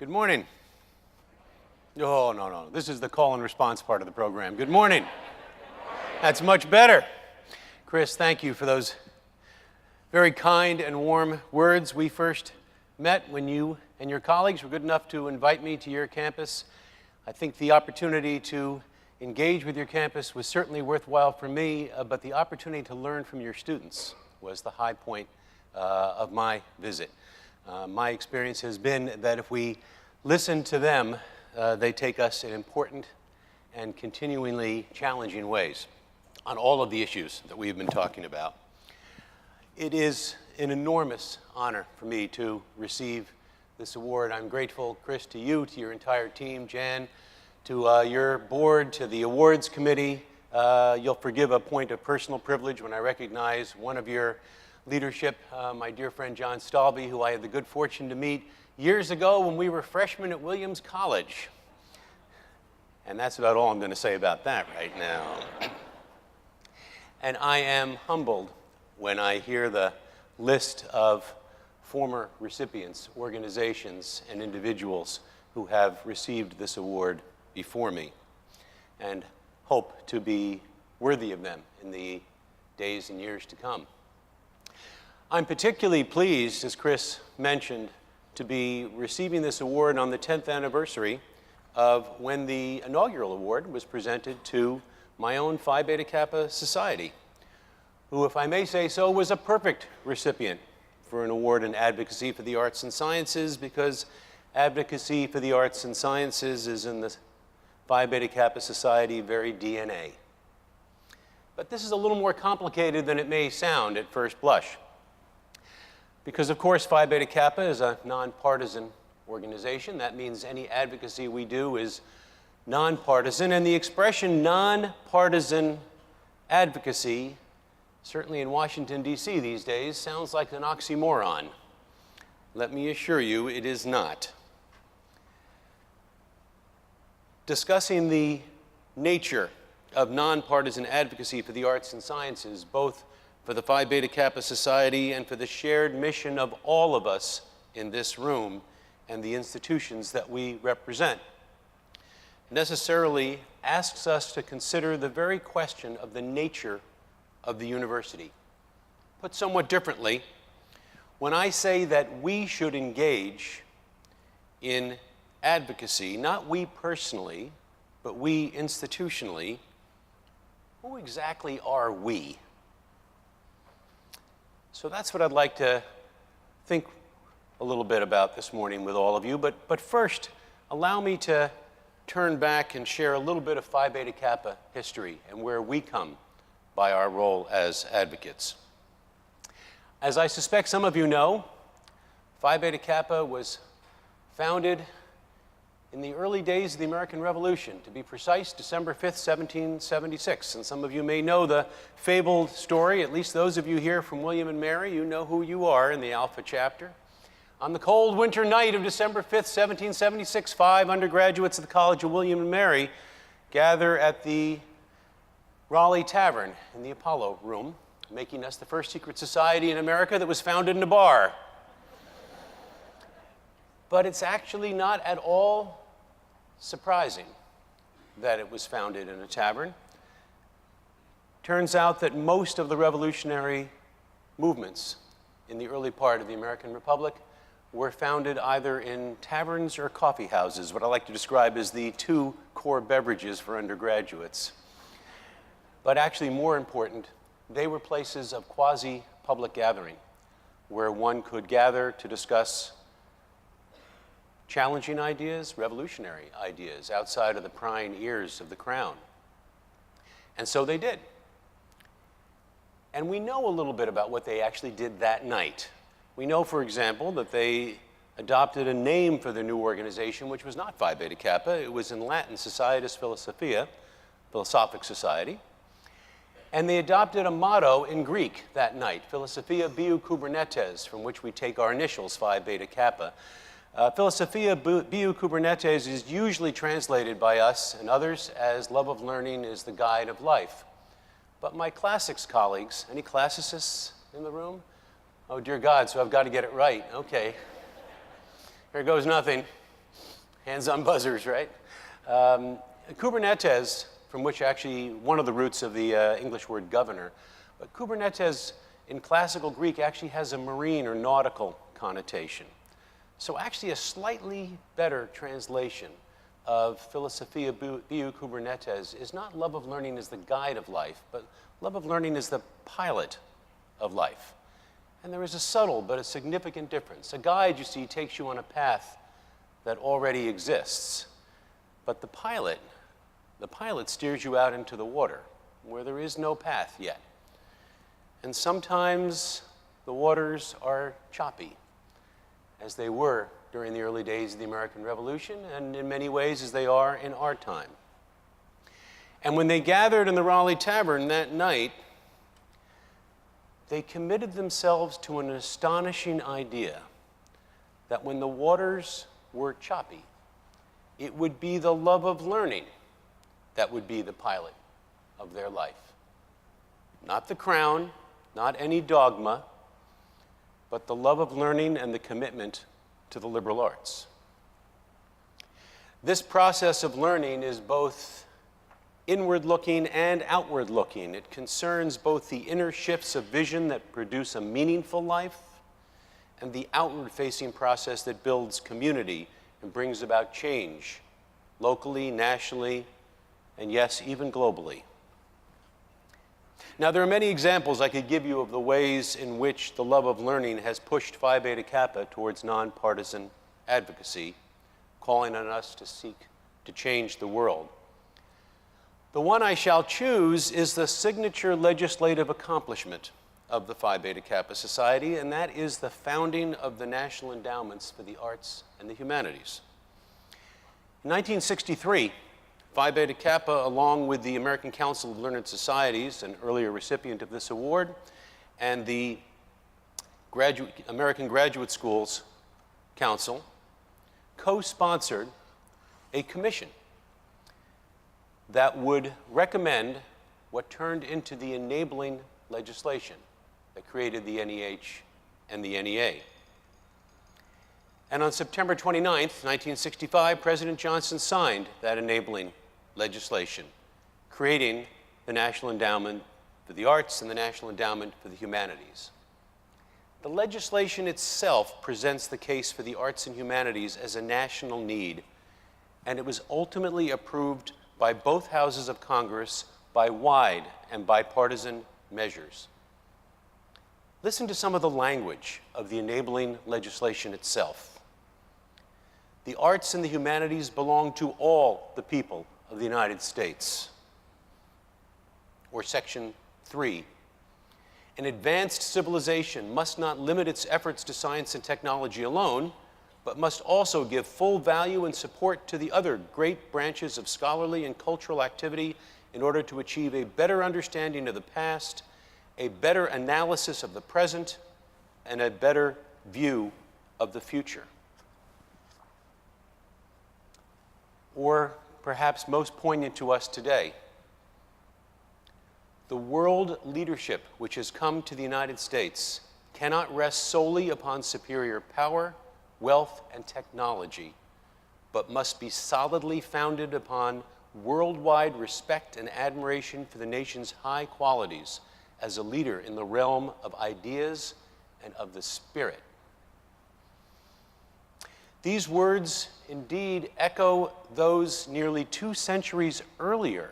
Good morning. Oh, no. This is the call and response part of the program. Good morning. That's much better. Chris, thank you for those very kind and warm words. We first met when you and your colleagues were good enough to invite me to your campus. I think the opportunity to engage with your campus was certainly worthwhile for me, but the opportunity to learn from your students was the high point of my visit. My experience has been that if we listen to them, they take us in important and continuingly challenging ways on all of the issues that we've been talking about. It is an enormous honor for me to receive this award. I'm grateful, Chris, to you, to your entire team, Jan, to your board, to the awards committee. You'll forgive a point of personal privilege when I recognize one of your leadership, my dear friend John Stalby, who I had the good fortune to meet years ago when we were freshmen at Williams College. And that's about all I'm going to say about that right now. And I am humbled when I hear the list of former recipients, organizations, and individuals who have received this award before me, and hope to be worthy of them in the days and years to come. I'm particularly pleased, as Chris mentioned, to be receiving this award on the 10th anniversary of when the inaugural award was presented to my own Phi Beta Kappa Society, who, if I may say so, was a perfect recipient for an award in advocacy for the arts and sciences, because advocacy for the arts and sciences is in the Phi Beta Kappa Society very DNA. But this is a little more complicated than it may sound at first blush. Because, of course, Phi Beta Kappa is a nonpartisan organization. That means any advocacy we do is nonpartisan. And the expression nonpartisan advocacy, certainly in Washington, D.C. these days, sounds like an oxymoron. Let me assure you, it is not. Discussing the nature of nonpartisan advocacy for the arts and sciences, both for the Phi Beta Kappa Society and for the shared mission of all of us in this room and the institutions that we represent, necessarily asks us to consider the very question of the nature of the university. Put somewhat differently, when I say that we should engage in advocacy, not we personally, but we institutionally, who exactly are we? So that's what I'd like to think a little bit about this morning with all of you. But first, allow me to turn back and share a little bit of Phi Beta Kappa history and where we come by our role as advocates. As I suspect some of you know, Phi Beta Kappa was founded in the early days of the American Revolution, to be precise, December 5th, 1776. And some of you may know the fabled story, at least those of you here from William and Mary, you know who you are in the Alpha chapter. On the cold winter night of December 5th, 1776, 5 undergraduates of the College of William and Mary gather at the Raleigh Tavern in the Apollo Room, making us the first secret society in America that was founded in a bar. But it's actually not at all surprising that it was founded in a tavern. Turns out that most of the revolutionary movements in the early part of the American Republic were founded either in taverns or coffee houses, what I like to describe as the two core beverages for undergraduates. But actually, more important, they were places of quasi-public gathering, where one could gather to discuss challenging ideas, revolutionary ideas, outside of the prying ears of the crown. And so they did. And we know a little bit about what they actually did that night. We know, for example, that they adopted a name for their new organization, which was not Phi Beta Kappa. It was in Latin, Societas Philosophia, Philosophic Society. And they adopted a motto in Greek that night, Philosophia Biou Kubernetes, from which we take our initials, Phi Beta Kappa. Philosophia Biou Kubernetes is usually translated by us and others as love of learning is the guide of life. But my classics colleagues, any classicists in the room? Oh, dear God, so I've got to get it right. Okay. Here goes nothing. Hands-on buzzers, right? Kubernetes, from which actually one of the roots of the English word governor, but Kubernetes in classical Greek actually has a marine or nautical connotation. So actually a slightly better translation of Philosophia Biu Kubernetes is not love of learning as the guide of life, but love of learning as the pilot of life. And there is a subtle but a significant difference. A guide, you see, takes you on a path that already exists. But the pilot steers you out into the water where there is no path yet. And sometimes the waters are choppy, as they were during the early days of the American Revolution, and in many ways as they are in our time. And when they gathered in the Raleigh Tavern that night, they committed themselves to an astonishing idea that when the waters were choppy, it would be the love of learning that would be the pilot of their life. Not the crown, not any dogma, but the love of learning and the commitment to the liberal arts. This process of learning is both inward-looking and outward-looking. It concerns both the inner shifts of vision that produce a meaningful life and the outward-facing process that builds community and brings about change, locally, nationally, and yes, even globally. Now, there are many examples I could give you of the ways in which the love of learning has pushed Phi Beta Kappa towards nonpartisan advocacy, calling on us to seek to change the world. The one I shall choose is the signature legislative accomplishment of the Phi Beta Kappa Society, and that is the founding of the National Endowments for the Arts and the Humanities. In 1963, Phi Beta Kappa, along with the American Council of Learned Societies, an earlier recipient of this award, and the American Graduate Schools Council, co-sponsored a commission that would recommend what turned into the enabling legislation that created the NEH and the NEA. And on September 29th, 1965, President Johnson signed that enabling legislation, creating the National Endowment for the Arts and the National Endowment for the Humanities. The legislation itself presents the case for the arts and humanities as a national need, and it was ultimately approved by both houses of Congress by wide and bipartisan measures. Listen to some of the language of the enabling legislation itself. The arts and the humanities belong to all the people of the United States. Or Section 3. An advanced civilization must not limit its efforts to science and technology alone, but must also give full value and support to the other great branches of scholarly and cultural activity in order to achieve a better understanding of the past, a better analysis of the present, and a better view of the future. Or perhaps most poignant to us today, the world leadership which has come to the United States cannot rest solely upon superior power, wealth, and technology, but must be solidly founded upon worldwide respect and admiration for the nation's high qualities as a leader in the realm of ideas and of the spirit. These words indeed echo those nearly 2 centuries earlier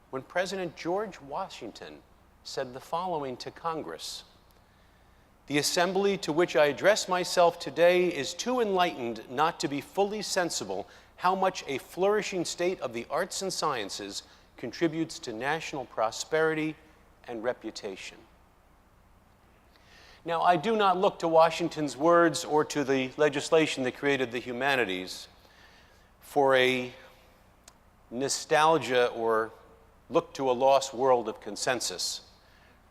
when President George Washington said the following to Congress: "The assembly to which I address myself today is too enlightened not to be fully sensible how much a flourishing state of the arts and sciences contributes to national prosperity and reputation." Now, I do not look to Washington's words or to the legislation that created the humanities for a nostalgia or look to a lost world of consensus.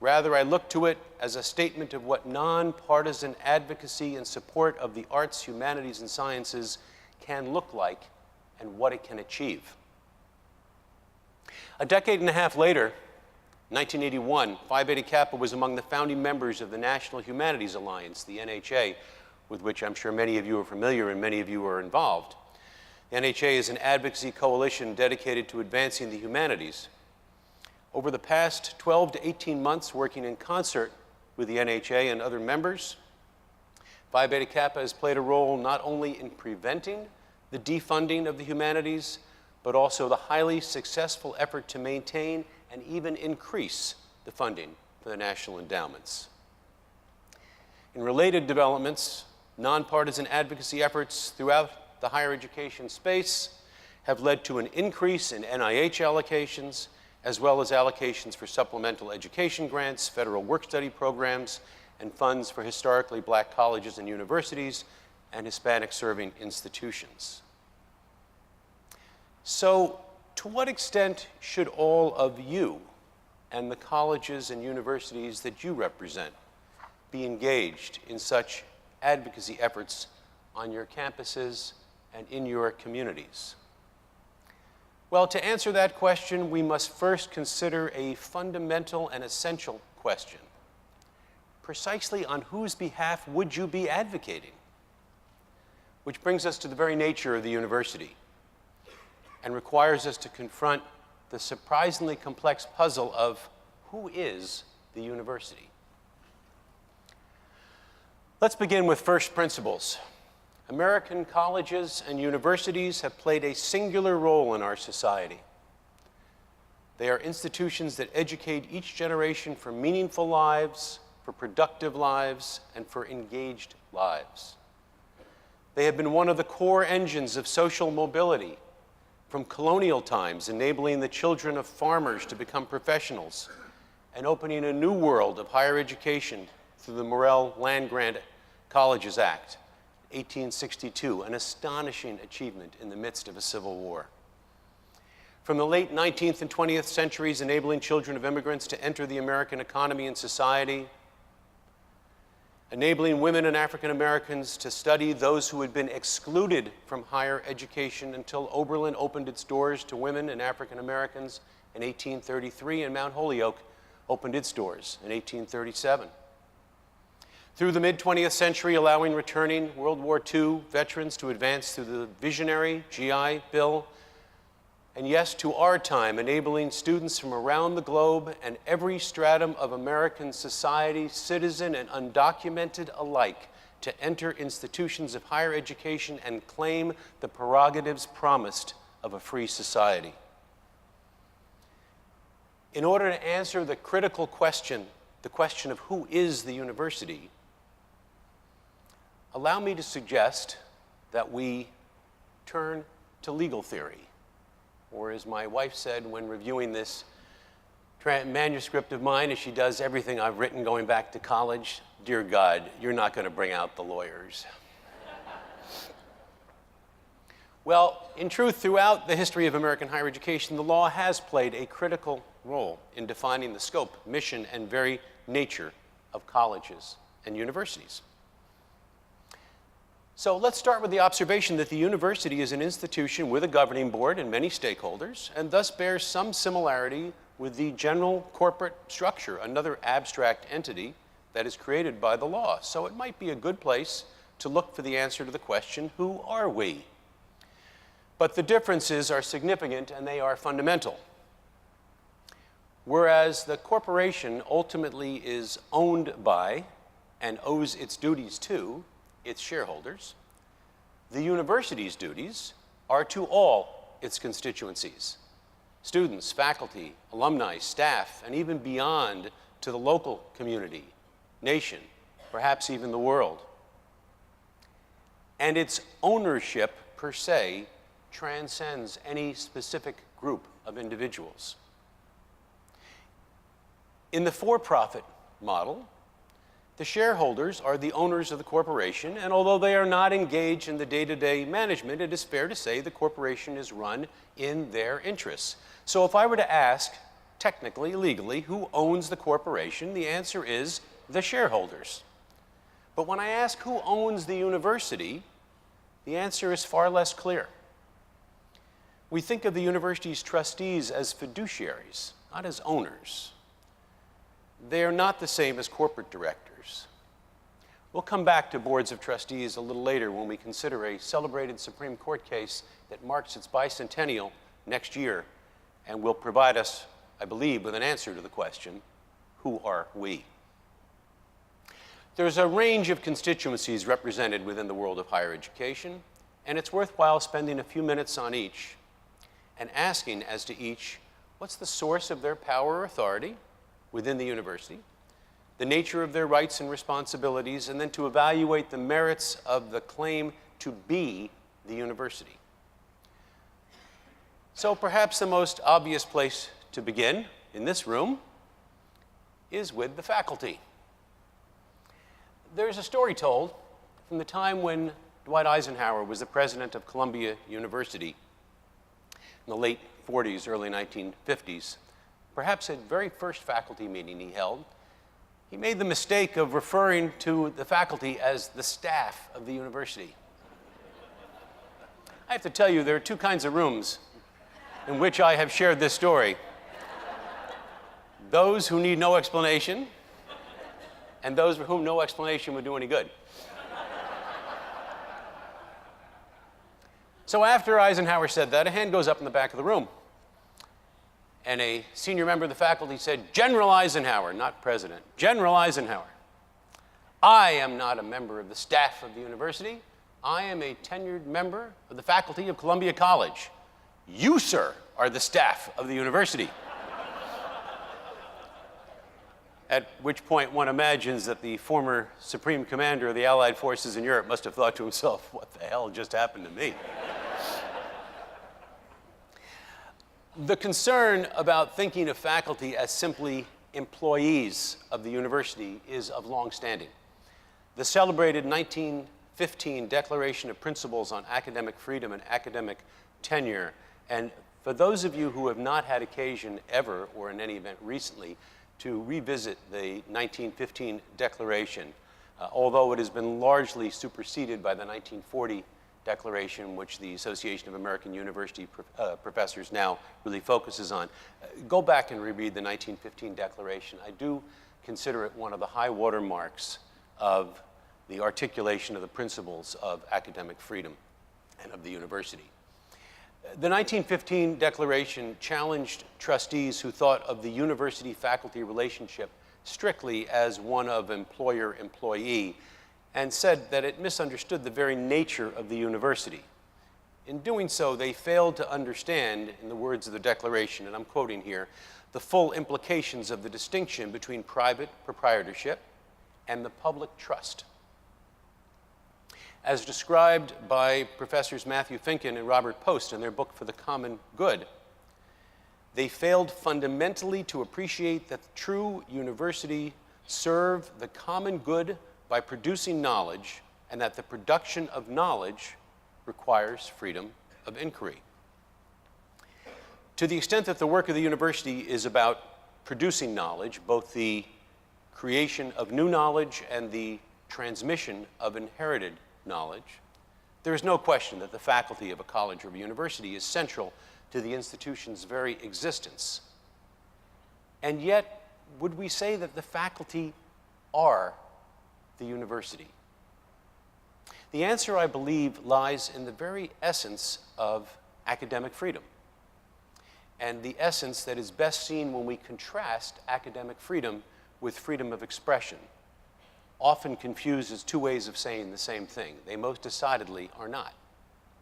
Rather, I look to it as a statement of what nonpartisan advocacy and support of the arts, humanities, and sciences can look like and what it can achieve. A decade and a half later, 1981, Phi Beta Kappa was among the founding members of the National Humanities Alliance, the NHA, with which I'm sure many of you are familiar and many of you are involved. The NHA is an advocacy coalition dedicated to advancing the humanities. Over the past 12 to 18 months, working in concert with the NHA and other members, Phi Beta Kappa has played a role not only in preventing the defunding of the humanities, but also the highly successful effort to maintain and even increase the funding for the national endowments. In related developments, nonpartisan advocacy efforts throughout the higher education space have led to an increase in NIH allocations, as well as allocations for supplemental education grants, federal work-study programs, and funds for historically black colleges and universities and Hispanic-serving institutions. So, to what extent should all of you and the colleges and universities that you represent be engaged in such advocacy efforts on your campuses and in your communities? Well, to answer that question, we must first consider a fundamental and essential question. Precisely on whose behalf would you be advocating? Which brings us to the very nature of the university and requires us to confront the surprisingly complex puzzle of who is the university? Let's begin with first principles. American colleges and universities have played a singular role in our society. They are institutions that educate each generation for meaningful lives, for productive lives, and for engaged lives. They have been one of the core engines of social mobility from colonial times, enabling the children of farmers to become professionals and opening a new world of higher education through the Morrill Land-Grant Colleges Act, 1862, an astonishing achievement in the midst of a civil war. From the late 19th and 20th centuries, enabling children of immigrants to enter the American economy and society, enabling women and African Americans to study those who had been excluded from higher education until Oberlin opened its doors to women and African Americans in 1833, and Mount Holyoke opened its doors in 1837. Through the mid-20th century, allowing returning World War II veterans to advance through the visionary GI Bill, and yes, to our time, enabling students from around the globe and every stratum of American society, citizen and undocumented alike, to enter institutions of higher education and claim the prerogatives promised of a free society. In order to answer the critical question, the question of who is the university, allow me to suggest that we turn to legal theory. Or as my wife said when reviewing this manuscript of mine, as she does everything I've written going back to college, dear God, you're not going to bring out the lawyers. Well, in truth, throughout the history of American higher education, the law has played a critical role in defining the scope, mission, and very nature of colleges and universities. So let's start with the observation that the university is an institution with a governing board and many stakeholders, and thus bears some similarity with the general corporate structure, another abstract entity that is created by the law. So it might be a good place to look for the answer to the question, who are we? But the differences are significant and they are fundamental. Whereas the corporation ultimately is owned by and owes its duties to its shareholders, the university's duties are to all its constituencies, students, faculty, alumni, staff, and even beyond to the local community, nation, perhaps even the world. And its ownership, per se, transcends any specific group of individuals. In the for-profit model, the shareholders are the owners of the corporation, and although they are not engaged in the day-to-day management, it is fair to say the corporation is run in their interests. So if I were to ask, technically, legally, who owns the corporation, the answer is the shareholders. But when I ask who owns the university, the answer is far less clear. We think of the university's trustees as fiduciaries, not as owners. They are not the same as corporate directors. We'll come back to boards of trustees a little later when we consider a celebrated Supreme Court case that marks its bicentennial next year and will provide us, I believe, with an answer to the question, who are we? There's a range of constituencies represented within the world of higher education, and it's worthwhile spending a few minutes on each and asking as to each, what's the source of their power or authority within the university, the nature of their rights and responsibilities, and then to evaluate the merits of the claim to be the university. So perhaps the most obvious place to begin in this room is with the faculty. There's a story told from the time when Dwight Eisenhower was the president of Columbia University in the late 40s, early 1950s. Perhaps at the very first faculty meeting he held, he made the mistake of referring to the faculty as the staff of the university. I have to tell you, there are two kinds of rooms in which I have shared this story. Those who need no explanation, and those for whom no explanation would do any good. So after Eisenhower said that, a hand goes up in the back of the room. And a senior member of the faculty said, General Eisenhower, not President, General Eisenhower, I am not a member of the staff of the university. I am a tenured member of the faculty of Columbia College. You, sir, are the staff of the university. At which point one imagines that the former supreme commander of the Allied forces in Europe must have thought to himself, what the hell just happened to me? The concern about thinking of faculty as simply employees of the university is of long standing. The celebrated 1915 Declaration of Principles on Academic Freedom and Academic Tenure, and for those of you who have not had occasion ever, or in any event recently, to revisit the 1915 Declaration, although it has been largely superseded by the 1940 Declaration, which the Association of American University Professors now really focuses on. Go back and reread the 1915 Declaration. I do consider it one of the high water marks of the articulation of the principles of academic freedom and of the university. The 1915 Declaration challenged trustees who thought of the university-faculty relationship strictly as one of employer-employee, and said that it misunderstood the very nature of the university. In doing so, they failed to understand, in the words of the Declaration, and I'm quoting here, the full implications of the distinction between private proprietorship and the public trust. As described by Professors Matthew Finken and Robert Post in their book For the Common Good, they failed fundamentally to appreciate that the true university served the common good by producing knowledge, and that the production of knowledge requires freedom of inquiry. To the extent that the work of the university is about producing knowledge, both the creation of new knowledge and the transmission of inherited knowledge, there is no question that the faculty of a college or a university is central to the institution's very existence. And yet, would we say that the faculty are the university? The answer, I believe, lies in the very essence of academic freedom, and the essence that is best seen when we contrast academic freedom with freedom of expression, often confused as two ways of saying the same thing. They most decidedly are not.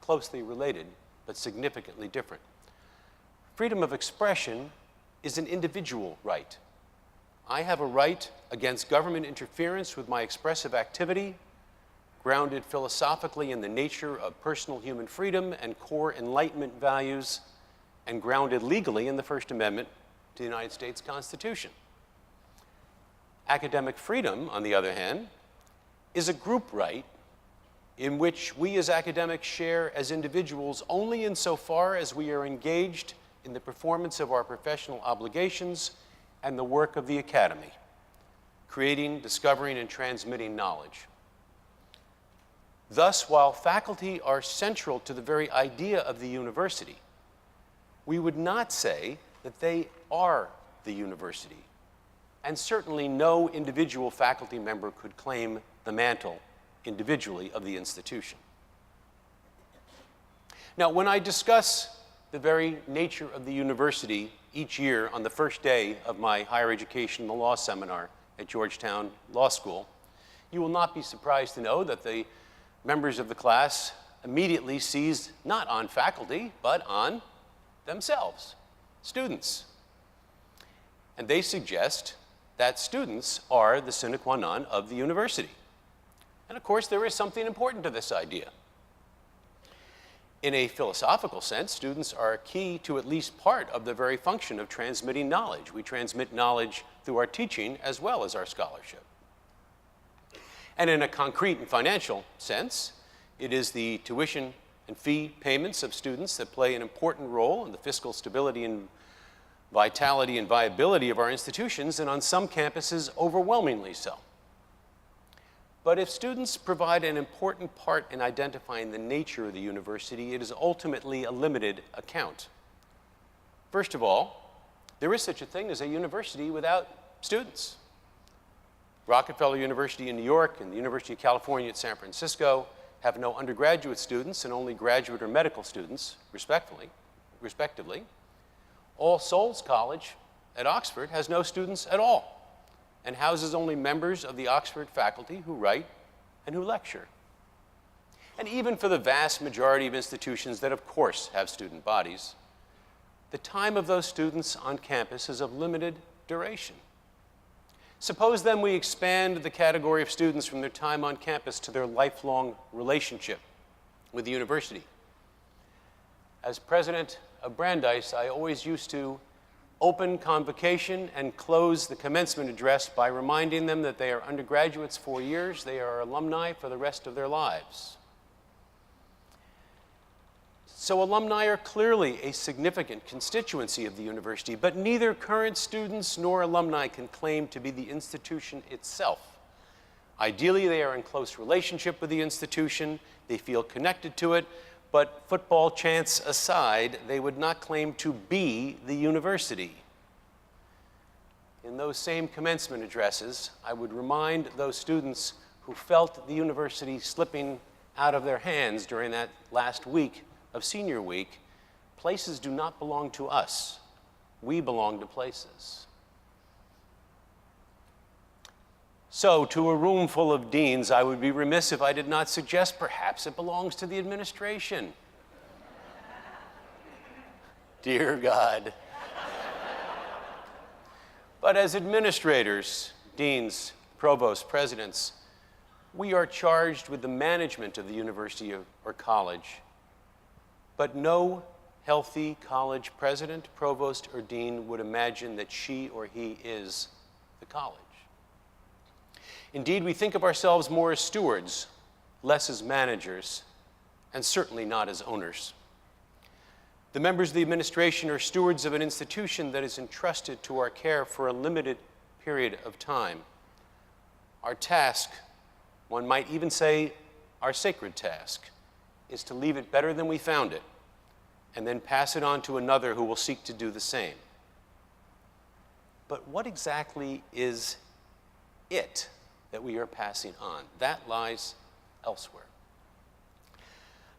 Closely related, but significantly different. Freedom of expression is an individual right. I have a right against government interference with my expressive activity, grounded philosophically in the nature of personal human freedom and core Enlightenment values, and grounded legally in the First Amendment to the United States Constitution. Academic freedom, on the other hand, is a group right in which we as academics share as individuals only insofar as we are engaged in the performance of our professional obligations and the work of the academy, creating, discovering, and transmitting knowledge. Thus, while faculty are central to the very idea of the university, we would not say that they are the university. And certainly no individual faculty member could claim the mantle individually of the institution. Now, when I discuss the very nature of the university each year on the first day of my higher education and the law seminar at Georgetown Law School, you will not be surprised to know that the members of the class immediately seize not on faculty, but on themselves, students. And they suggest that students are the sine qua non of the university. And of course, there is something important to this idea. In a philosophical sense, students are key to at least part of the very function of transmitting knowledge. We transmit knowledge through our teaching as well as our scholarship. And in a concrete and financial sense, it is the tuition and fee payments of students that play an important role in the fiscal stability and vitality and viability of our institutions, and on some campuses, overwhelmingly so. But if students provide an important part in identifying the nature of the university, it is ultimately a limited account. First of all, there is such a thing as a university without students. Rockefeller University in New York and the University of California at San Francisco have no undergraduate students and only graduate or medical students, respectively. All Souls College at Oxford has no students at all and houses only members of the Oxford faculty who write and who lecture. And even for the vast majority of institutions that, of course, have student bodies, the time of those students on campus is of limited duration. Suppose then we expand the category of students from their time on campus to their lifelong relationship with the university. As president of Brandeis, I always used to open convocation and close the commencement address by reminding them that they are undergraduates 4 years, they are alumni for the rest of their lives. So alumni are clearly a significant constituency of the university, but neither current students nor alumni can claim to be the institution itself. Ideally, they are in close relationship with the institution, they feel connected to it, but football chants aside, they would not claim to be the university. In those same commencement addresses, I would remind those students who felt the university slipping out of their hands during that last week of senior week, places do not belong to us. We belong to places. So, to a room full of deans, I would be remiss if I did not suggest perhaps it belongs to the administration. Dear God. But as administrators, deans, provosts, presidents, we are charged with the management of the university or college. But no healthy college president, provost, or dean would imagine that she or he is the college. Indeed, we think of ourselves more as stewards, less as managers, and certainly not as owners. The members of the administration are stewards of an institution that is entrusted to our care for a limited period of time. Our task, one might even say our sacred task, is to leave it better than we found it, and then pass it on to another who will seek to do the same. But what exactly is it that we are passing on? That lies elsewhere.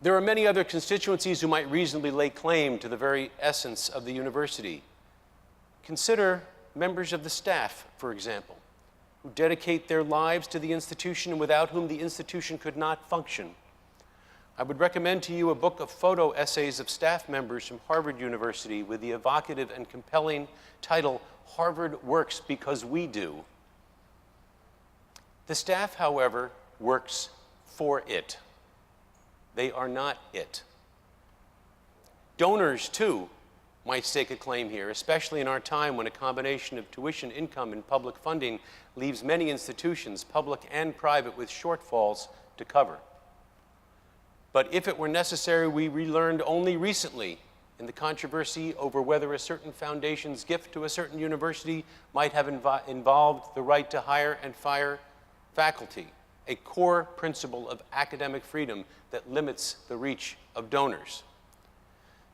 There are many other constituencies who might reasonably lay claim to the very essence of the university. Consider members of the staff, for example, who dedicate their lives to the institution and without whom the institution could not function. I would recommend to you a book of photo essays of staff members from Harvard University with the evocative and compelling title, Harvard Works Because We Do. The staff, however, works for it. They are not it. Donors, too, might stake a claim here, especially in our time when a combination of tuition income and public funding leaves many institutions, public and private, with shortfalls to cover. But if it were necessary, we relearned only recently in the controversy over whether a certain foundation's gift to a certain university might have involved the right to hire and fire faculty, a core principle of academic freedom that limits the reach of donors.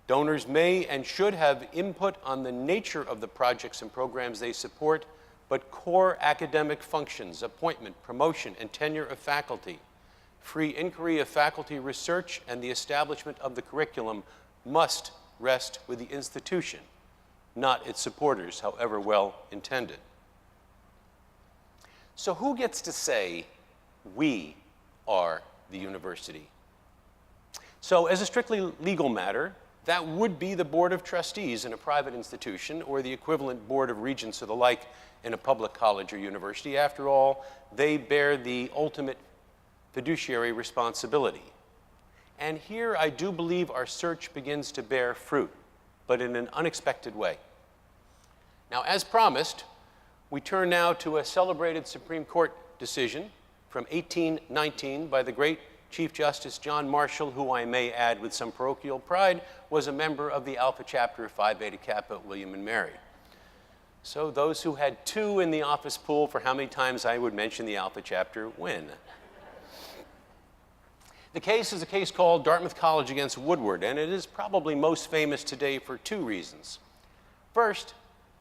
Donors may and should have input on the nature of the projects and programs they support, but core academic functions, appointment, promotion, and tenure of faculty, free inquiry of faculty research, and the establishment of the curriculum must rest with the institution, not its supporters, however well intended. So who gets to say, we are the university? So as a strictly legal matter, that would be the Board of Trustees in a private institution or the equivalent Board of Regents or the like in a public college or university. After all, they bear the ultimate fiduciary responsibility. And here I do believe our search begins to bear fruit, but in an unexpected way. Now, as promised, we turn now to a celebrated Supreme Court decision from 1819 by the great Chief Justice John Marshall, who I may add with some parochial pride, was a member of the Alpha Chapter of Phi Beta Kappa, William and Mary. So those who had 2 in the office pool for how many times I would mention the Alpha Chapter win. The case is a case called Dartmouth College against Woodward, and it is probably most famous today for 2 reasons. First,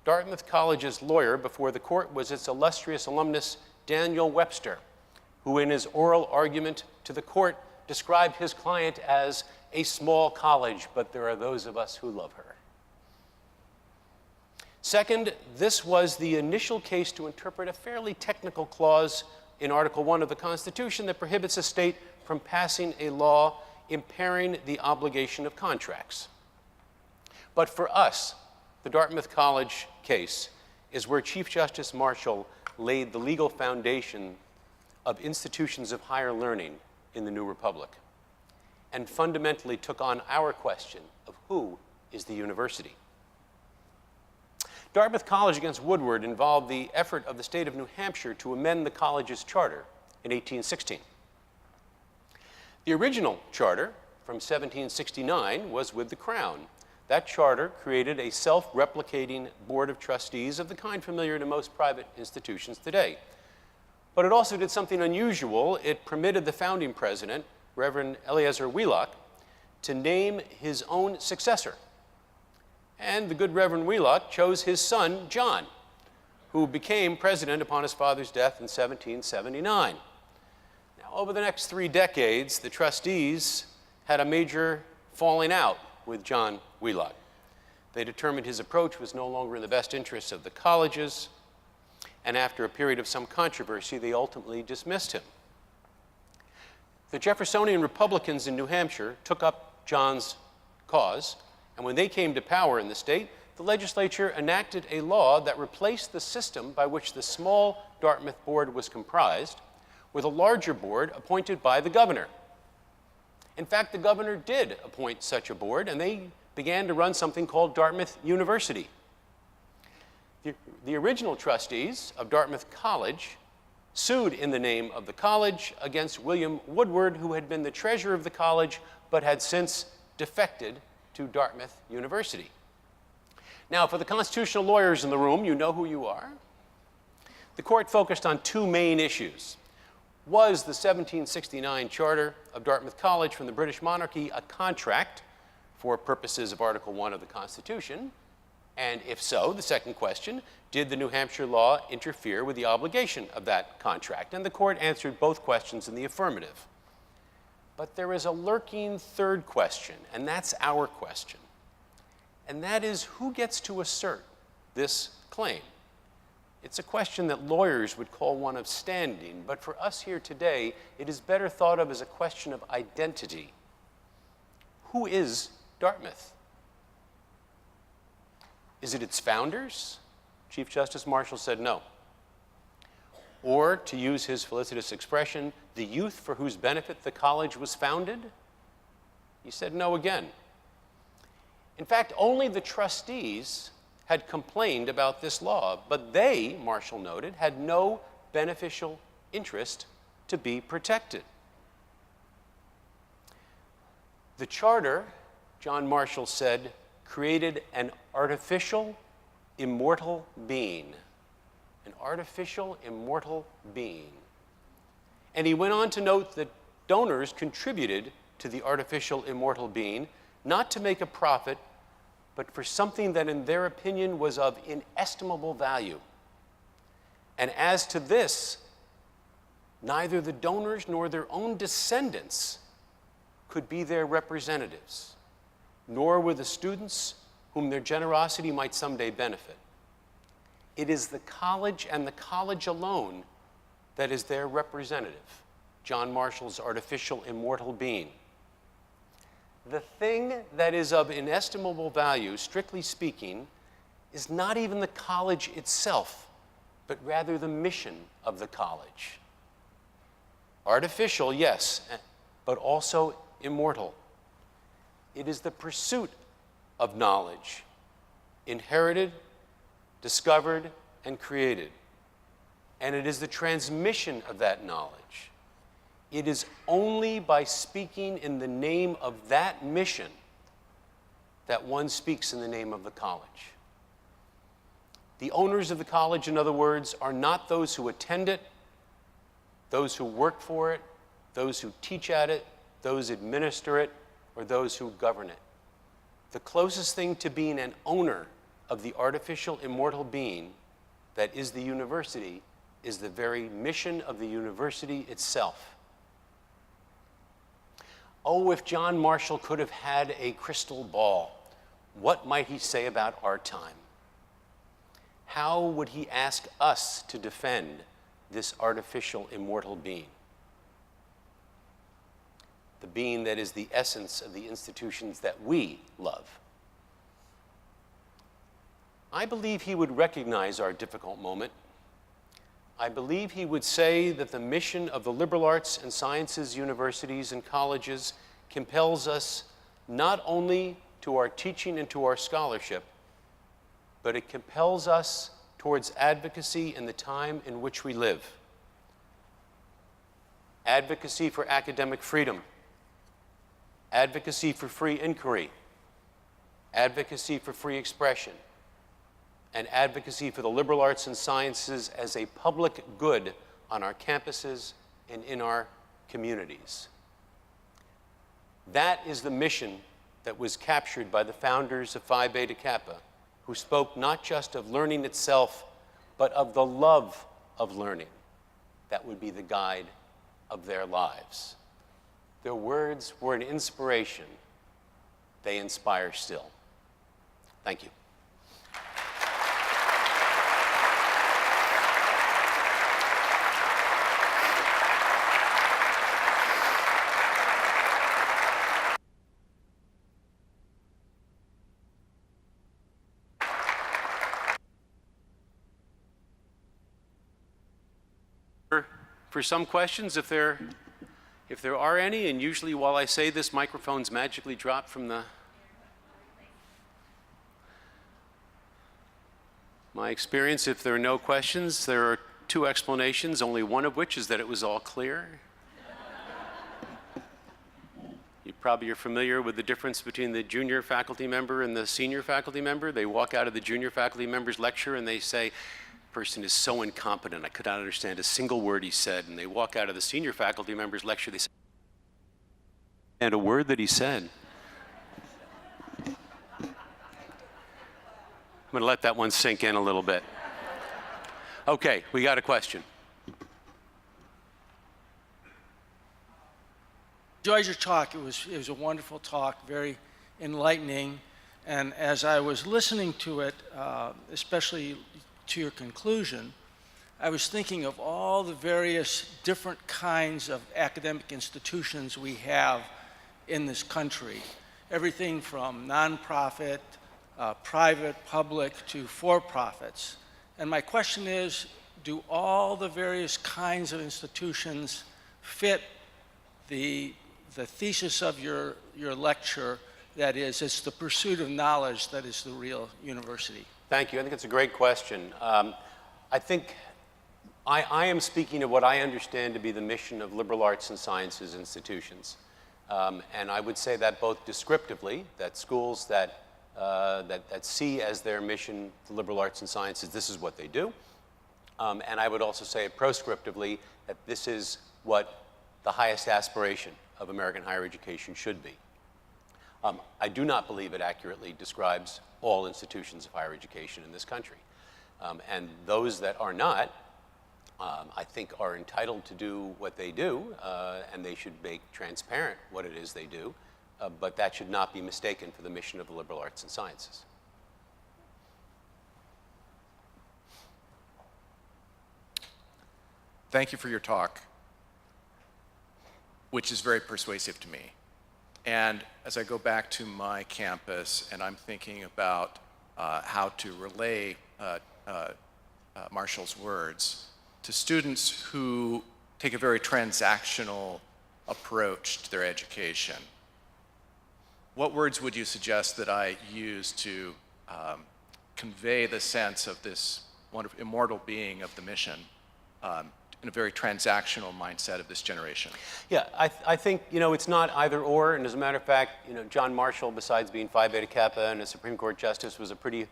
Dartmouth College's lawyer before the court was its illustrious alumnus, Daniel Webster, who in his oral argument to the court described his client as a small college, but there are those of us who love her. Second, this was the initial case to interpret a fairly technical clause in Article 1 of the Constitution that prohibits a state from passing a law impairing the obligation of contracts. But for us, the Dartmouth College case is where Chief Justice Marshall laid the legal foundation of institutions of higher learning in the New Republic, and fundamentally took on our question of who is the university. Dartmouth College against Woodward involved the effort of the state of New Hampshire to amend the college's charter in 1816. The original charter from 1769 was with the Crown. That charter created a self-replicating Board of Trustees of the kind familiar to most private institutions today. But it also did something unusual. It permitted the founding president, Reverend Eleazar Wheelock, to name his own successor. And the good Reverend Wheelock chose his son, John, who became president upon his father's death in 1779. Now, over the next 3 decades, the trustees had a major falling out with John Wheelock. They determined his approach was no longer in the best interests of the colleges, and after a period of some controversy, they ultimately dismissed him. The Jeffersonian Republicans in New Hampshire took up John's cause, and when they came to power in the state, the legislature enacted a law that replaced the system by which the small Dartmouth board was comprised with a larger board appointed by the governor. In fact, the governor did appoint such a board, and they began to run something called Dartmouth University. The original trustees of Dartmouth College sued in the name of the college against William Woodward, who had been the treasurer of the college but had since defected to Dartmouth University. Now, for the constitutional lawyers in the room, you know who you are. The court focused on 2 main issues. Was the 1769 charter of Dartmouth College from the British monarchy a contract for purposes of Article 1 of the Constitution? And if so, the second question, did the New Hampshire law interfere with the obligation of that contract? And the court answered both questions in the affirmative. But there is a lurking third question, and that's our question. And that is, who gets to assert this claim? It's a question that lawyers would call one of standing, but for us here today, it is better thought of as a question of identity. Who is Dartmouth? Is it its founders? Chief Justice Marshall said no. Or, to use his felicitous expression, the youth for whose benefit the college was founded? He said no again. In fact, only the trustees had complained about this law, but they, Marshall noted, had no beneficial interest to be protected. The charter, John Marshall said, created an artificial, immortal being. An artificial, immortal being. And he went on to note that donors contributed to the artificial, immortal being, not to make a profit, but for something that in their opinion was of inestimable value. And as to this, neither the donors nor their own descendants could be their representatives, nor were the students whom their generosity might someday benefit. It is the college and the college alone that is their representative, John Marshall's artificial immortal being. The thing that is of inestimable value, strictly speaking, is not even the college itself, but rather the mission of the college. Artificial, yes, but also immortal. It is the pursuit of knowledge, inherited, discovered, and created. And it is the transmission of that knowledge. It is only by speaking in the name of that mission that one speaks in the name of the college. The owners of the college, in other words, are not those who attend it, those who work for it, those who teach at it, those who administer it, or those who govern it. The closest thing to being an owner of the artificial immortal being that is the university is the very mission of the university itself. Oh, if John Marshall could have had a crystal ball, what might he say about our time? How would he ask us to defend this artificial immortal being? The being that is the essence of the institutions that we love. I believe he would recognize our difficult moment. I believe he would say that the mission of the liberal arts and sciences universities and colleges compels us not only to our teaching and to our scholarship, but it compels us towards advocacy in the time in which we live. Advocacy for academic freedom, advocacy for free inquiry, advocacy for free expression, and advocacy for the liberal arts and sciences as a public good on our campuses and in our communities. That is the mission that was captured by the founders of Phi Beta Kappa, who spoke not just of learning itself, but of the love of learning. That would be the guide of their lives. Their words were an inspiration. They inspire still. Thank you. For some questions, if there are any, and usually while I say this, microphones magically drop from my experience. If there are no questions, there are two explanations, only one of which is that it was all clear. You probably are familiar with the difference between the junior faculty member and the senior faculty member. They walk out of the junior faculty member's lecture and they say, person is so incompetent, I could not understand a single word he said. And they walk out of the senior faculty member's lecture, they say, and a word that he said. I'm going to let that one sink in a little bit. Okay, we got a question. Enjoyed your talk. It was a wonderful talk, very enlightening. And as I was listening to it, especially to your conclusion, I was thinking of all the various different kinds of academic institutions we have in this country. Everything from nonprofit, private, public, to for-profits. And my question is, do all the various kinds of institutions fit the thesis of your lecture, that is, it's the pursuit of knowledge that is the real university? Thank you. I think it's a great question. I think I am speaking of what I understand to be the mission of liberal arts and sciences institutions. And I would say that both descriptively, that schools that see as their mission the liberal arts and sciences, this is what they do. And I would also say proscriptively that this is what the highest aspiration of American higher education should be. I do not believe it accurately describes all institutions of higher education in this country. And those that are not I think are entitled to do what they do, and they should make transparent what it is they do, but that should not be mistaken for the mission of the liberal arts and sciences. Thank you for your talk, which is very persuasive to me. And as I go back to my campus and I'm thinking about how to relay Marshall's words to students who take a very transactional approach to their education, what words would you suggest that I use to convey the sense of this wonderful immortal being of the mission in a very transactional mindset of this generation? Yeah, I think, it's not either or, and as a matter of fact, John Marshall, besides being Phi Beta Kappa and a Supreme Court justice, was a pretty,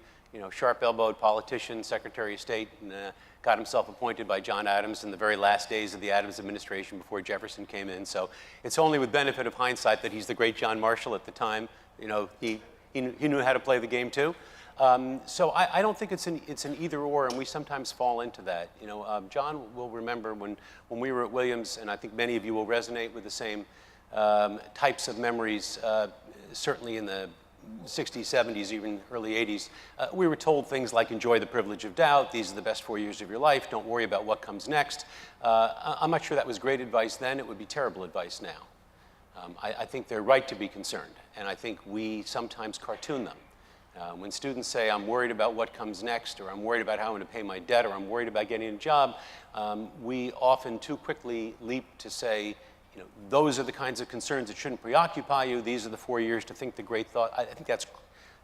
sharp-elbowed politician, Secretary of State, and got himself appointed by John Adams in the very last days of the Adams administration before Jefferson came in. So it's only with benefit of hindsight that he's the great John Marshall at the time. He knew how to play the game too. So I don't think it's an either or, and we sometimes fall into that. John will remember when we were at Williams, and I think many of you will resonate with the same types of memories, certainly in the 60s, 70s, even early 80s. We were told things like, enjoy the privilege of doubt, these are the best 4 years of your life, don't worry about what comes next. I'm not sure that was great advice then, it would be terrible advice now. I think they're right to be concerned, and I think we sometimes cartoon them. When students say, I'm worried about what comes next, or I'm worried about how I'm going to pay my debt, or I'm worried about getting a job, we often too quickly leap to say, those are the kinds of concerns that shouldn't preoccupy you. These are the 4 years to think the great thought. I think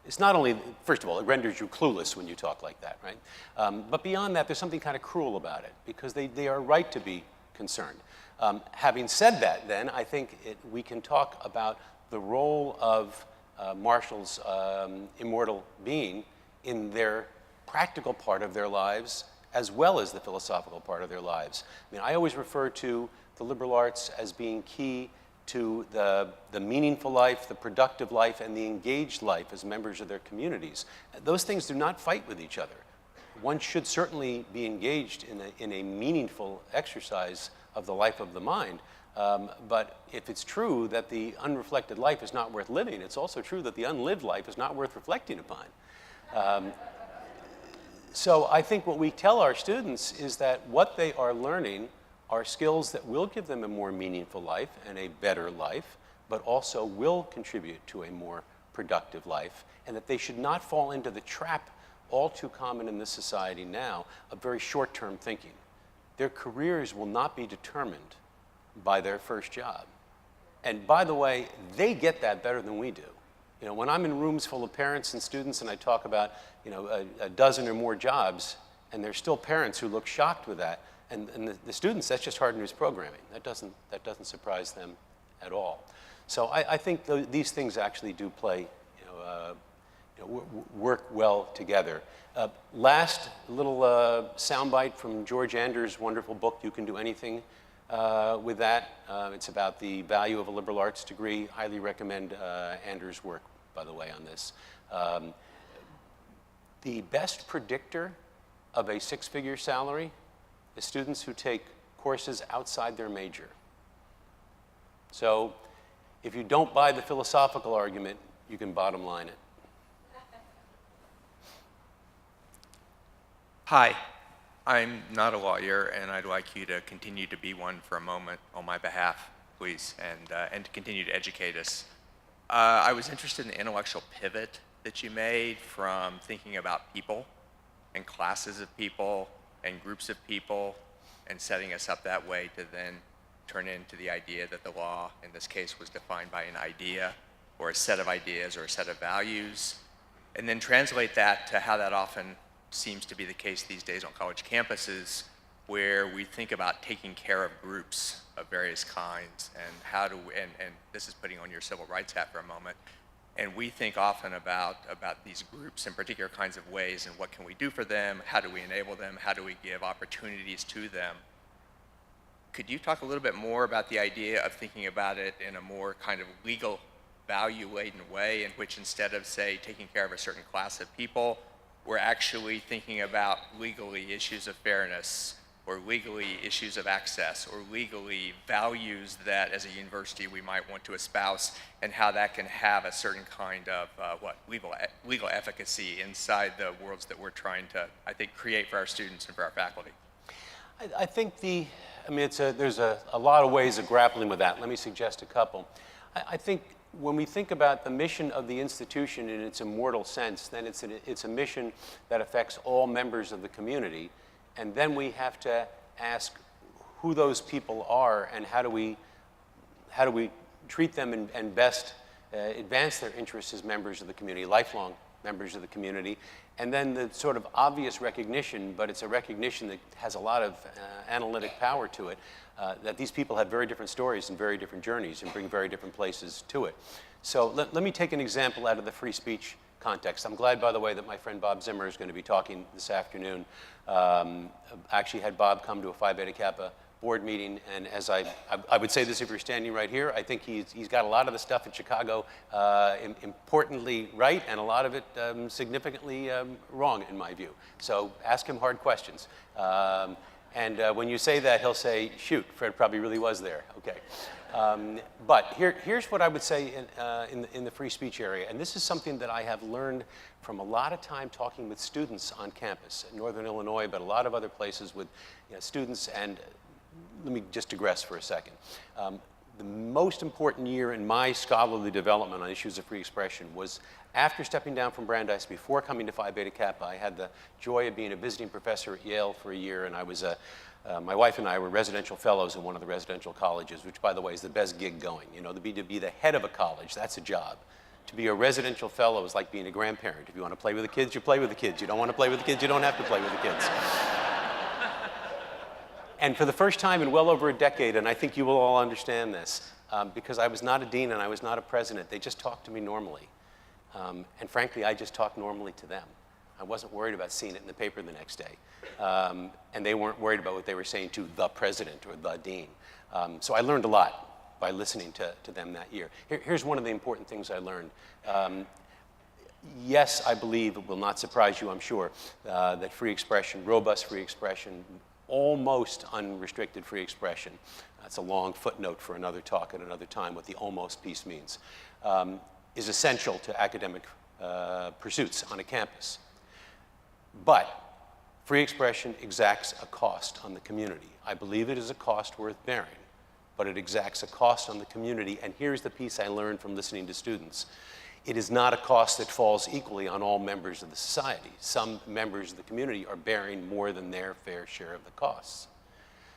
it's not only, first of all, it renders you clueless when you talk like that, right? But beyond that, there's something kind of cruel about it, because they are right to be concerned. Having said that, then, I think we can talk about the role of Marshall's immortal being in their practical part of their lives as well as the philosophical part of their lives. I always refer to the liberal arts as being key to the meaningful life, the productive life, and the engaged life as members of their communities. Those things do not fight with each other. One should certainly be engaged in a meaningful exercise of the life of the mind. But if it's true that the unreflected life is not worth living, it's also true that the unlived life is not worth reflecting upon. So I think what we tell our students is that what they are learning are skills that will give them a more meaningful life and a better life, but also will contribute to a more productive life, and that they should not fall into the trap all too common in this society now of very short-term thinking. Their careers will not be determined by their first job. And by the way, they get that better than we do. When I'm in rooms full of parents and students and I talk about a dozen or more jobs, and there's still parents who look shocked with that, and the students, that's just hard news programming. That doesn't surprise them at all. So I think these things actually do play, work well together. Last little soundbite from George Anders' wonderful book, You Can Do Anything with That. It's about the value of a liberal arts degree. Highly recommend Anders' work, by the way, on this. The best predictor of a six-figure salary is students who take courses outside their major. So if you don't buy the philosophical argument, you can bottom line it. Hi, I'm not a lawyer, and I'd like you to continue to be one for a moment on my behalf, please, and to continue to educate us. I was interested in the intellectual pivot that you made from thinking about people and classes of people and groups of people and setting us up that way to then turn into the idea that the law, in this case, was defined by an idea or a set of ideas or a set of values, and then translate that to how that often seems to be the case these days on college campuses, where we think about taking care of groups of various kinds and how do we, and this is putting on your civil rights hat for a moment, and we think often about these groups in particular kinds of ways and what can we do for them, how do we enable them, how do we give opportunities to them. Could you talk a little bit more about the idea of thinking about it in a more kind of legal value-laden way in which instead of, say, taking care of a certain class of people, we're actually thinking about legally issues of fairness or legally issues of access, or legally values that as a university we might want to espouse, and how that can have a certain kind of legal efficacy inside the worlds that we're trying to, I think, create for our students and for our faculty. I think there's a lot of ways of grappling with that. Let me suggest a couple. I think when we think about the mission of the institution in its immortal sense, then it's a mission that affects all members of the community. And then we have to ask who those people are and how do we treat them and best advance their interests as members of the community, lifelong members of the community. And then the sort of obvious recognition, but it's a recognition that has a lot of analytic power to it, that these people have very different stories and very different journeys and bring very different places to it. So let me take an example out of the free speech context. I'm glad, by the way, that my friend Bob Zimmer is going to be talking this afternoon. I actually had Bob come to a Phi Beta Kappa board meeting, and as I would say this if you're standing right here, I think he's got a lot of the stuff in Chicago importantly right, and a lot of it significantly wrong in my view. So ask him hard questions. And when you say that, he'll say, shoot, Fred probably really was there. Okay. But here's what I would say in the free speech area, and this is something that I have learned from a lot of time talking with students on campus in Northern Illinois, but a lot of other places with students. And let me just digress for a second. The most important year in my scholarly development on issues of free expression was after stepping down from Brandeis, before coming to Phi Beta Kappa. I had the joy of being a visiting professor at Yale for a year, and I was my wife and I were residential fellows in one of the residential colleges, which, by the way, is the best gig going. You know, to be the head of a college, that's a job. To be a residential fellow is like being a grandparent. If you want to play with the kids, you play with the kids. You don't want to play with the kids, you don't have to play with the kids. And for the first time in well over a decade, and I think you will all understand this, because I was not a dean and I was not a president, they just talked to me normally. And frankly, I just talked normally to them. I wasn't worried about seeing it in the paper the next day. And they weren't worried about what they were saying to the president or the dean. So I learned a lot by listening to them that year. Here's one of the important things I learned. Yes, I believe, it will not surprise you, I'm sure, that free expression, robust free expression, almost unrestricted free expression, that's a long footnote for another talk at another time, what the almost piece means, is essential to academic pursuits on a campus. But free expression exacts a cost on the community. I believe it is a cost worth bearing, but it exacts a cost on the community. And here's the piece I learned from listening to students. It is not a cost that falls equally on all members of the society. Some members of the community are bearing more than their fair share of the costs.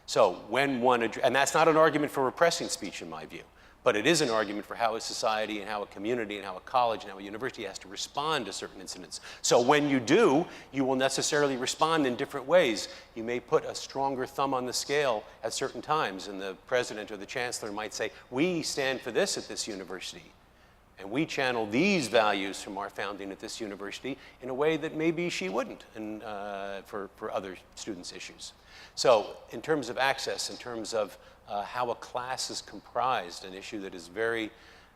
So when one, and that's not an argument for repressing speech in my view, but it is an argument for how a society and how a community and how a college and how a university has to respond to certain incidents. So when you do, you will necessarily respond in different ways. You may put a stronger thumb on the scale at certain times, and the president or the chancellor might say, we stand for this at this university. And we channel these values from our founding at this university in a way that maybe she wouldn't and, for other students' issues. So in terms of access, in terms of how a class is comprised, an issue that is very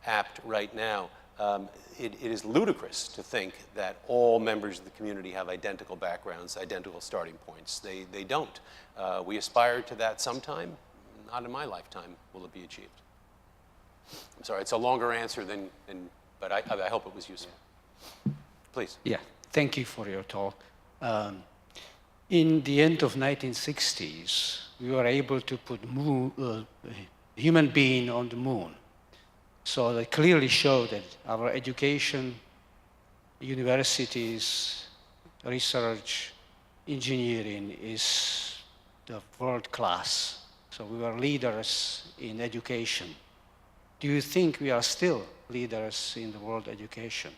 apt right now, it is ludicrous to think that all members of the community have identical backgrounds, identical starting points. They don't. We aspire to that sometime. Not in my lifetime will it be achieved. I'm sorry, it's a longer answer but I hope it was useful. Please. Yeah, thank you for your talk. In the end of 1960s, we were able to put human being on the moon. So that clearly showed that our education, universities, research, engineering is the world class. So we were leaders in education. Do you think we are still leaders in the world education?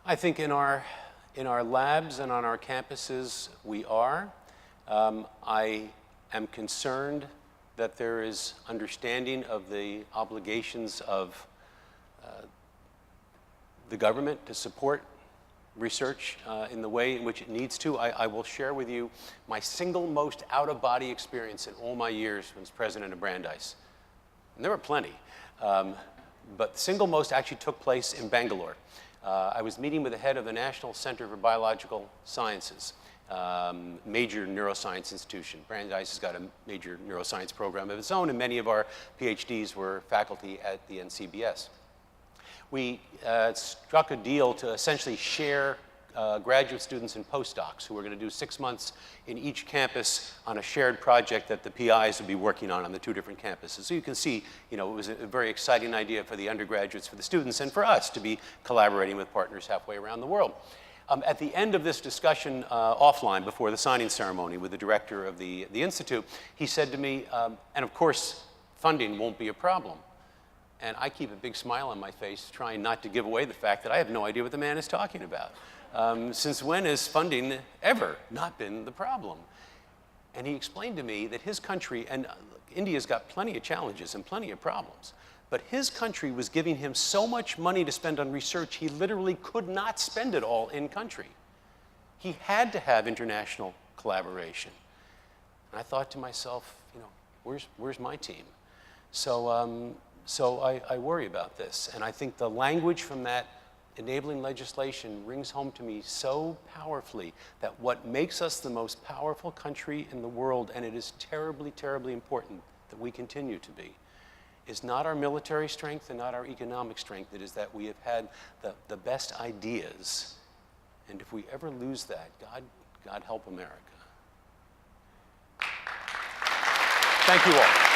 I think in our labs and on our campuses, we are. I am concerned that there is understanding of the obligations of the government to support research in the way in which it needs to. I will share with you my single most out-of-body experience in all my years as president of Brandeis. And there were plenty, but the single most actually took place in Bangalore. I was meeting with the head of the National Center for Biological Sciences. major neuroscience institution. Brandeis has got a major neuroscience program of its own, and many of our PhDs were faculty at the NCBS. We struck a deal to essentially share graduate students and postdocs who were going to do 6 months in each campus on a shared project that the PIs would be working on the two different campuses. So you can see, it was a very exciting idea for the undergraduates, for the students, and for us to be collaborating with partners halfway around the world. At the end of this discussion offline, before the signing ceremony with the director of the Institute, he said to me, and of course, funding won't be a problem. And I keep a big smile on my face, trying not to give away the fact that I have no idea what the man is talking about. Since when has funding ever not been the problem? And he explained to me that his country, and India's got plenty of challenges and plenty of problems, but his country was giving him so much money to spend on research, he literally could not spend it all in country. He had to have international collaboration. And I thought to myself, where's my team? So I worry about this. And I think the language from that enabling legislation rings home to me so powerfully that what makes us the most powerful country in the world, and it is terribly, terribly important that we continue to be, is not our military strength and not our economic strength. It is that we have had the best ideas. And if we ever lose that, God help America. Thank you all.